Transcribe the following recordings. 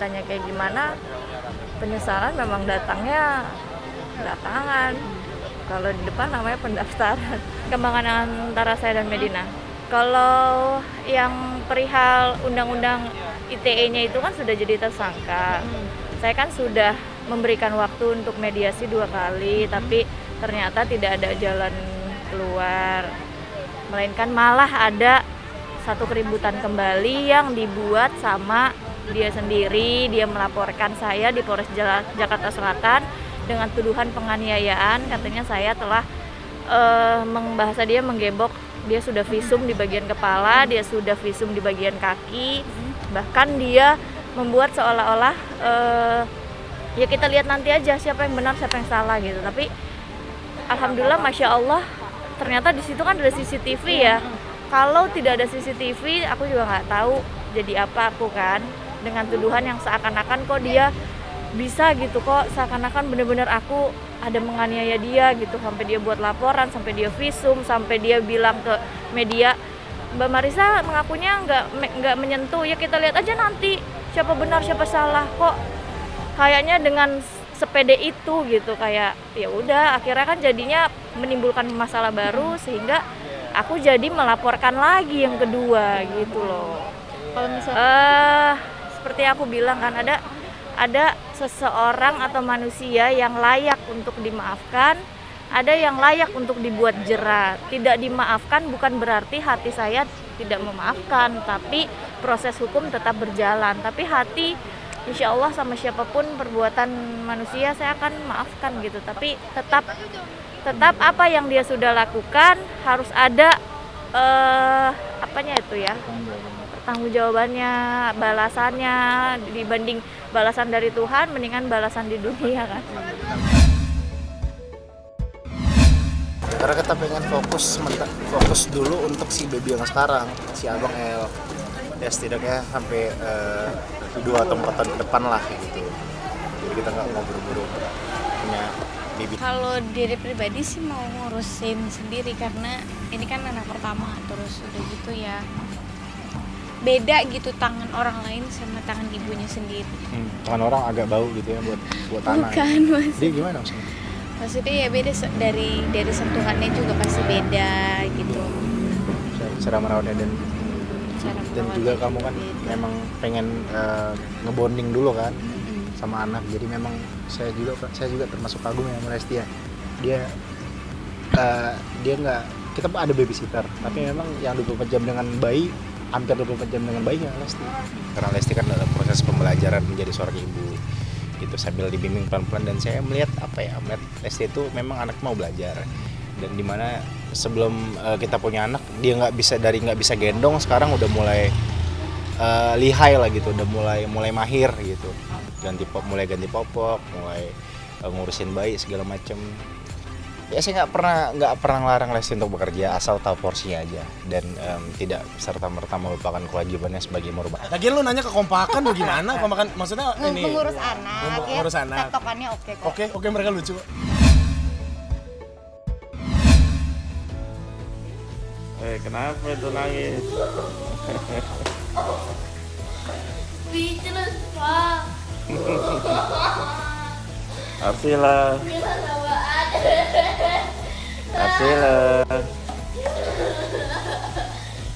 ditanya kayak gimana, penyesalan memang datangnya belakangan. Kalau di depan namanya pendaftaran. Kembangan antara saya dan Medina. Kalau yang perihal undang-undang ITE-nya itu kan sudah jadi tersangka. Saya kan sudah memberikan waktu untuk mediasi 2 kali, tapi ternyata tidak ada jalan keluar. Melainkan malah ada satu keributan kembali yang dibuat sama dia sendiri. Dia melaporkan saya di Polres Jakarta Selatan dengan tuduhan penganiayaan. Katanya saya telah bahasa dia menggebok. Dia sudah visum di bagian kepala, dia sudah visum di bagian kaki. Bahkan dia membuat seolah-olah ya kita lihat nanti aja siapa yang benar siapa yang salah gitu. Tapi alhamdulillah masya Allah ternyata di situ kan ada CCTV ya. Kalau tidak ada CCTV aku juga nggak tahu jadi apa aku kan, dengan tuduhan yang seakan-akan kok dia bisa gitu, kok seakan-akan benar-benar aku ada menganiaya dia gitu, sampai dia buat laporan, sampai dia visum, sampai dia bilang ke media. Mbak Marissa mengakunya nggak menyentuh, ya kita lihat aja nanti siapa benar siapa salah. Kok kayaknya dengan sepede itu gitu, kayak ya udah akhirnya kan jadinya menimbulkan masalah baru sehingga aku jadi melaporkan lagi yang kedua gitu loh. Kalau misalnya Seperti aku bilang kan ada seseorang atau manusia yang layak untuk dimaafkan, ada yang layak untuk dibuat jera. Tidak dimaafkan bukan berarti hati saya tidak memaafkan, tapi proses hukum tetap berjalan. Tapi hati insya Allah sama siapapun perbuatan manusia saya akan maafkan gitu. Tapi tetap apa yang dia sudah lakukan harus ada apanya itu ya, pertanggungjawabannya, balasannya. Dibanding balasan dari Tuhan mendingan balasan di dunia kan. Karena kita pengen fokus dulu untuk si baby yang sekarang, si Abang El. Ya setidaknya sampai 2 atau 4 tahun ke depan lah gitu. Jadi kita nggak mau buru-buru punya baby. kalau diri pribadi sih mau ngurusin sendiri karena ini kan anak pertama, terus udah gitu ya beda gitu tangan orang lain sama tangan ibunya sendiri. Tangan orang agak bau gitu ya buat tanah. Bukan mas. Jadi gimana maksudnya? Maksudnya ya beda dari sentuhannya juga pasti beda gitu. Cara merawatnya dan Merawatnya juga kamu kan beda. memang pengen ngebonding dulu kan sama anak. Jadi memang saya juga termasuk kagum ya sama Lesti ya. Dia nggak, kita ada babysitter tapi memang yang 24 jam dengan bayi, hampir 24 jam dengan bayi ya Lesti. Karena Lesti kan dalam proses pembelajaran menjadi seorang ibu gitu sambil dibimbing pelan-pelan, dan saya melihat Lesti itu memang anak mau belajar. Dan dimana sebelum kita punya anak dia nggak bisa gendong, sekarang udah mulai lihai lah gitu, udah mulai mahir gitu, mulai ganti popok, mulai ngurusin bayi segala macam. Ya saya nggak pernah ngelarang Lesti untuk bekerja asal tahu porsinya aja dan tidak serta-merta melupakan kewajibannya sebagai merubah. Lagian lu nanya kekompakan lu gimana? Kompakan maksudnya ini Mengurus anak mengurus ya, anak. tektokannya oke kok. Oke, mereka lucu. Kenapa itu nangis? Speechless, Pak. Arsila. Arsila.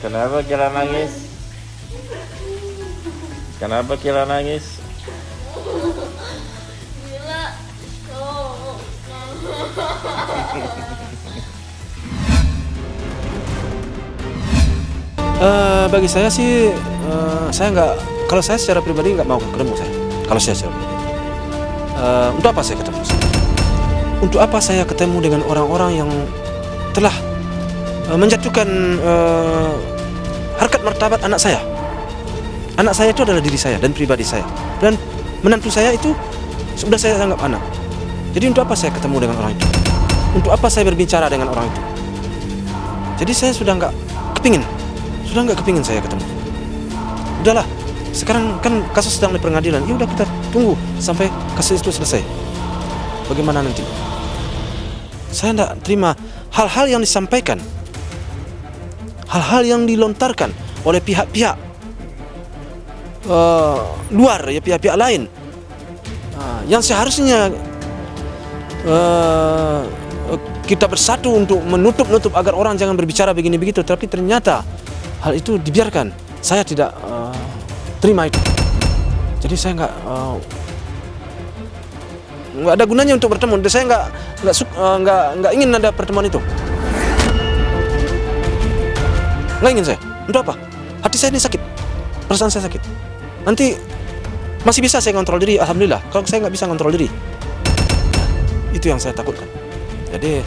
Kenapa Kila nangis? Kenapa Kila nangis? Gila. Oh. Bagi saya sih, saya nggak, kalau saya secara pribadi nggak mau ketemu saya. Kalau saya secara pribadi, untuk apa saya ketemu? Untuk apa saya ketemu dengan orang-orang yang telah menjatuhkan harkat martabat anak saya? Anak saya itu adalah diri saya dan pribadi saya, dan menantu saya itu sudah saya anggap anak. Jadi untuk apa saya ketemu dengan orang itu? Untuk apa saya berbicara dengan orang itu? Jadi saya sudah nggak kepingin saya ketemu. Udahlah, sekarang kan kasus sedang di pengadilan. Ya udah, kita tunggu sampai kasus itu selesai. Bagaimana nanti? Saya tidak terima hal-hal yang disampaikan, hal-hal yang dilontarkan oleh pihak-pihak luar, ya pihak-pihak lain yang seharusnya kita bersatu untuk menutup agar orang jangan berbicara begini begitu, tapi ternyata hal itu dibiarkan. Saya tidak terima itu. Jadi saya nggak ada gunanya untuk bertemu. Saya nggak ingin ada pertemuan itu. Nggak ingin saya. Untuk apa? Hati saya ini sakit, perasaan saya sakit. Nanti masih bisa saya kontrol diri, alhamdulillah. Kalau saya nggak bisa kontrol diri, itu yang saya takutkan. Jadi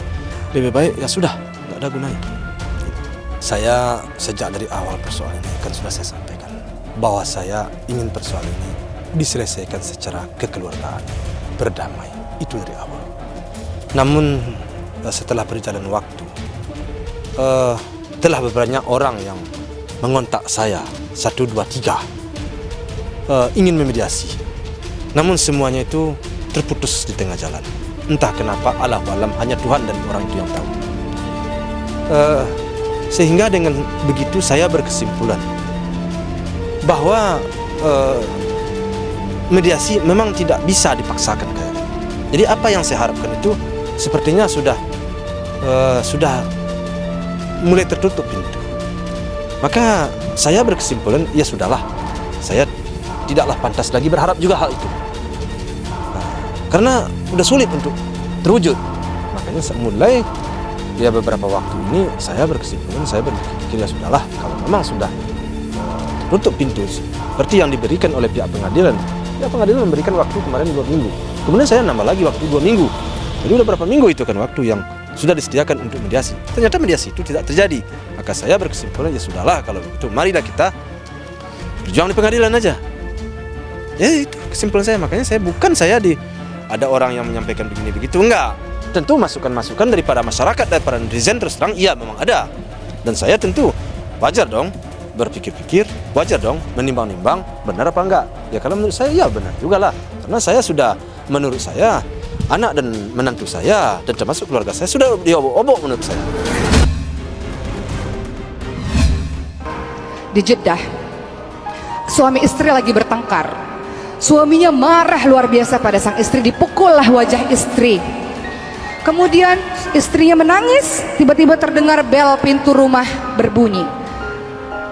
lebih baik ya sudah, nggak ada gunanya. Saya sejak dari awal persoalan ini kan sudah saya sampaikan bahwa saya ingin persoalan ini diselesaikan secara kekeluargaan, berdamai. Itu dari awal. Namun setelah berjalan waktu, telah banyak orang yang mengontak saya 1, 2, 3 ingin memediasi. Namun semuanya itu terputus di tengah jalan. Entah kenapa, Allahu alam, hanya Tuhan dan orang itu yang tahu. Sehingga dengan begitu saya berkesimpulan bahwa mediasi memang tidak bisa dipaksakan kayaknya. Jadi apa yang saya harapkan itu sepertinya sudah mulai tertutup pintu. Maka saya berkesimpulan, ya sudahlah, saya tidaklah pantas lagi berharap juga hal itu. Karena udah sulit untuk terwujud. Makanya mulai ya beberapa waktu ini saya berkesimpulan, saya berpikir ya sudahlah, kalau memang sudah tertutup pintu seperti yang diberikan oleh pihak pengadilan. Pihak pengadilan memberikan waktu kemarin 2 minggu. Kemudian saya nambah lagi waktu 2 minggu. Jadi udah berapa minggu itu kan waktu yang sudah disediakan untuk mediasi. Ternyata mediasi itu tidak terjadi. Maka saya berkesimpulan ya sudahlah, kalau begitu marilah kita berjuang di pengadilan aja. Ya itu kesimpulan saya. Makanya saya ada orang yang menyampaikan begini begitu, enggak. Tentu masukan-masukan daripada masyarakat, daripada netizen terus terang iya memang ada. Dan saya tentu wajar dong berpikir-pikir, wajar dong menimbang-nimbang benar apa enggak. Ya kalau menurut saya ya benar juga lah. Karena saya sudah, menurut saya, anak dan menantu saya dan termasuk keluarga saya sudah diobok-obok menurut saya. Di Jeddah, suami istri lagi bertengkar. Suaminya marah luar biasa pada sang istri, dipukullah wajah istri. Kemudian istrinya menangis, tiba-tiba terdengar bel pintu rumah berbunyi.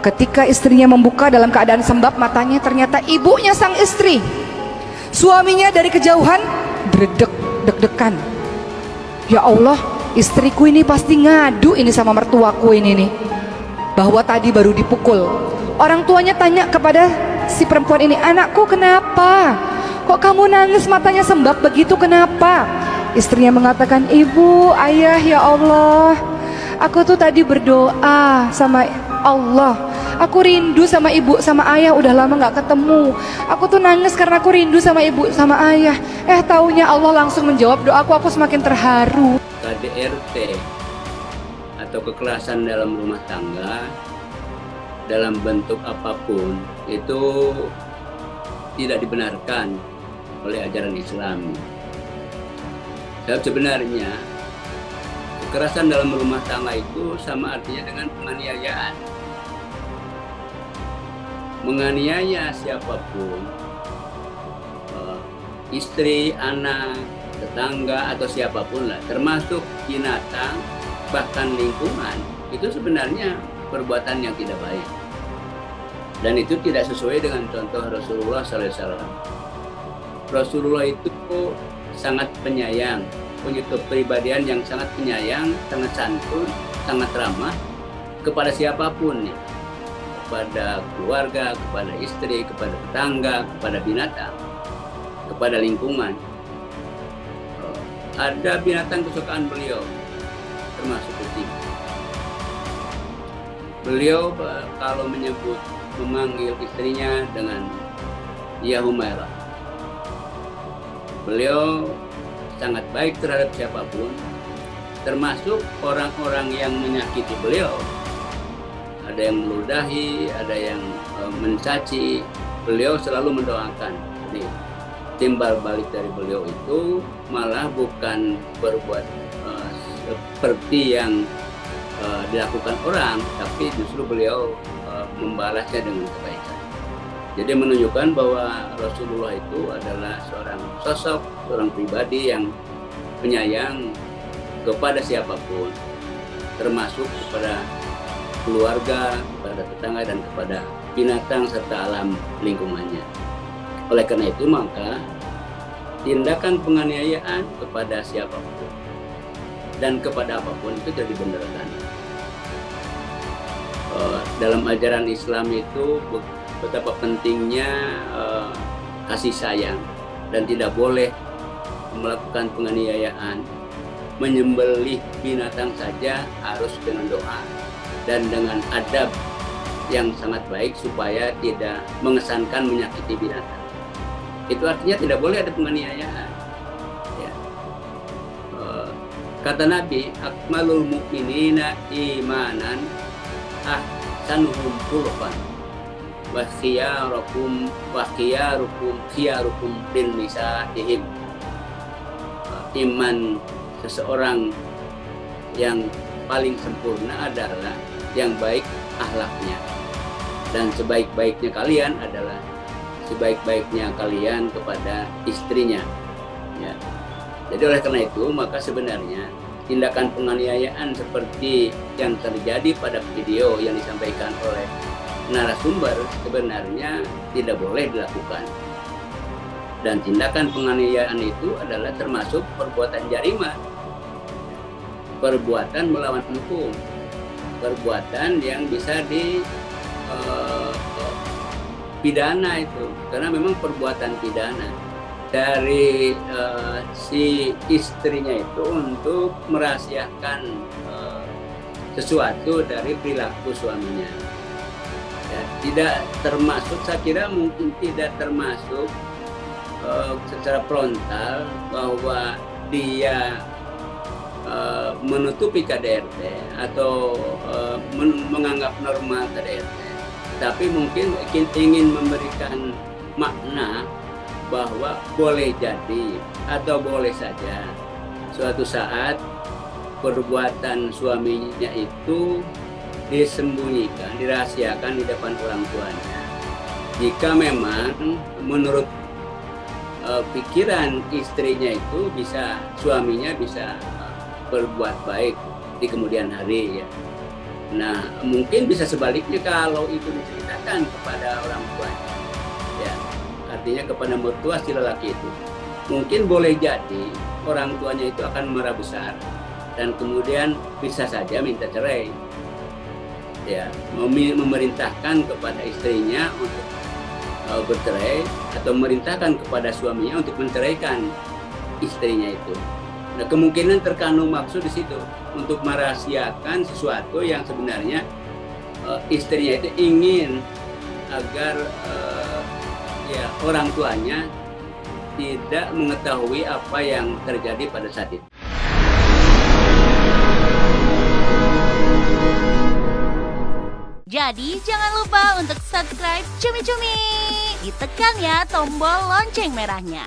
Ketika istrinya membuka dalam keadaan sembab matanya, ternyata ibunya sang istri. Suaminya dari kejauhan deg-degan. Ya Allah, istriku ini pasti ngadu ini sama mertuaku ini nih, bahwa tadi baru dipukul. Orang tuanya tanya kepada si perempuan ini, anakku kenapa? Kok kamu nangis matanya sembab begitu, kenapa? Istrinya mengatakan, ibu, ayah, ya Allah, aku tuh tadi berdoa sama Allah, aku rindu sama ibu sama ayah, udah lama gak ketemu. Aku tuh nangis karena aku rindu sama ibu sama ayah. Taunya Allah langsung menjawab doaku, aku semakin terharu. KDRT atau kekerasan dalam rumah tangga dalam bentuk apapun itu tidak dibenarkan oleh ajaran Islam. Sebab sebenarnya kekerasan dalam rumah tangga itu sama artinya dengan penganiayaan. Menganiaya siapapun, istri, anak, tetangga atau siapapun lah, termasuk binatang, bahkan lingkungan, itu sebenarnya perbuatan yang tidak baik. Dan itu tidak sesuai dengan contoh Rasulullah SAW. Rasulullah itu sangat penyayang, punya kepribadian yang sangat penyayang, sangat santun, sangat ramah kepada siapapun, kepada keluarga, kepada istri, kepada tetangga, kepada binatang, kepada lingkungan. Ada binatang kesukaan beliau, termasuk kucing. Beliau kalau memanggil istrinya dengan ya Humairah. Beliau sangat baik terhadap siapapun, termasuk orang-orang yang menyakiti beliau. Ada yang meludahi, ada yang mencaci. Beliau selalu mendoakan. Jadi, timbal balik dari beliau itu malah bukan berbuat seperti yang dilakukan orang, tapi justru beliau membalasnya dengan kebaikan. Jadi menunjukkan bahwa Rasulullah itu adalah seorang sosok, seorang pribadi yang penyayang kepada siapapun, termasuk kepada keluarga, kepada tetangga, dan kepada binatang serta alam lingkungannya. Oleh karena itu maka tindakan penganiayaan kepada siapapun dan kepada apapun itu tidak dibenarkan. Dalam ajaran Islam itu betapa pentingnya kasih sayang dan tidak boleh melakukan penganiayaan. Menyembelih binatang saja harus dengan doa dan dengan adab yang sangat baik supaya tidak mengesankan menyakiti binatang. Itu artinya tidak boleh ada penganiayaan. Ya. Kata Nabi, akmalul mu'minina imanan ahsanuhum khuluqan wa khiyarukum lin nisaihim. Iman seseorang yang paling sempurna adalah yang baik akhlaknya, dan sebaik-baiknya kalian adalah sebaik-baiknya kalian kepada istrinya. Ya. Jadi oleh karena itu maka sebenarnya tindakan penganiayaan seperti yang terjadi pada video yang disampaikan oleh narasumber sebenarnya tidak boleh dilakukan. Dan tindakan penganiayaan itu adalah termasuk perbuatan jarimah, perbuatan melawan hukum, perbuatan yang bisa dipidana itu, karena memang perbuatan pidana dari si istrinya itu untuk merahasiakan sesuatu dari perilaku suaminya. Ya, tidak termasuk, saya kira mungkin tidak termasuk secara frontal bahwa dia menutupi KDRT atau menganggap normal KDRT, tapi mungkin ingin memberikan makna bahwa boleh jadi atau boleh saja suatu saat perbuatan suaminya itu disembunyikan, dirahasiakan di depan orang tuanya. Jika memang menurut pikiran istrinya itu suaminya bisa berbuat baik di kemudian hari, ya. Nah, mungkin bisa sebaliknya kalau itu diceritakan kepada orang tuanya, ya, artinya kepada mertua si lelaki itu, mungkin boleh jadi orang tuanya itu akan marah besar dan kemudian bisa saja minta cerai, ya, memerintahkan kepada istrinya untuk bercerai atau memerintahkan kepada suaminya untuk menceraikan istrinya itu. Nah, kemungkinan terkandung maksud di situ untuk merahasiakan sesuatu yang sebenarnya istrinya itu ingin agar ya orang tuanya tidak mengetahui apa yang terjadi pada saat itu. Jadi jangan lupa untuk subscribe Cumi Cumi. Ditekan ya tombol lonceng merahnya.